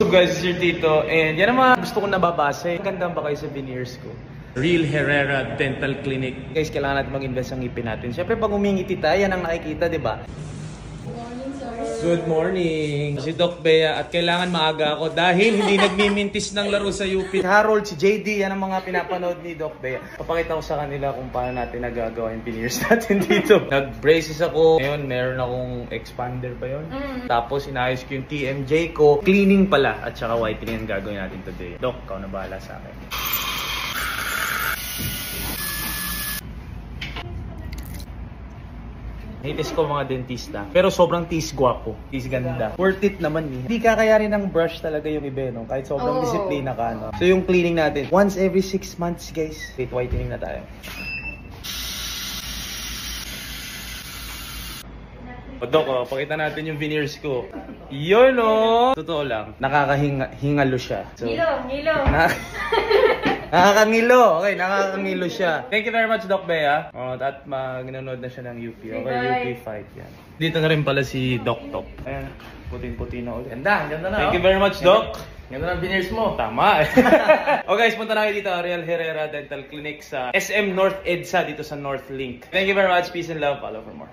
So guys, it's your Tito, and yan ang mga gusto kong nababasa. Ganda ba kayo sa veneers ko? Real Herrera Dental Clinic. Guys, kailangan natin mag-invest ang ngipin natin. Siyempre, pag umingiti tayo, yan ang nakikita, di ba? Good morning! Si Doc Bea at kailangan maaga ako dahil hindi nagmimintis ng laro sa UP. Harold, si JD, yan ang mga pinapanood ni Doc Bea. Papakita ko sa kanila kung paano natin nagagawa yung veneers natin dito. Nag-braces ako. Ngayon, meron akong expander pa yun. Tapos, inayos ko yung TMJ ko. Cleaning pala at saka whitening ang gagawin natin today. Doc, ikaw na bahala sa akin. Hate ko mga dentista. Pero sobrang tis guwapo. Tis ganda. Worth it naman eh. Hindi kakayarin ng brush talaga yung iba, no? Kahit sobrang disiplina ka, no? So yung cleaning natin, once every 6 months, guys. Wait, whitening na tayo. O Doc, pakita natin yung veneers ko. Yun, no? Totoo lang. Nakakahingalo siya. So, Ngilo. Nakakangilo. Okay, nakakangilo siya. Thank you very much, Doc Bea. At nanonood na siya ng UP. Okay, UP fight yan. Dito na rin pala si Doc Top. Ayan, puting-puti na ulit. Ganda na. Thank you very much, Doc. Ganda ng veneers mo. Tama eh. Okay guys, punta na kayo dito. Real Herrera Dental Clinic sa SM North EDSA dito sa North Link. Thank you very much. Peace and love. Follow for more.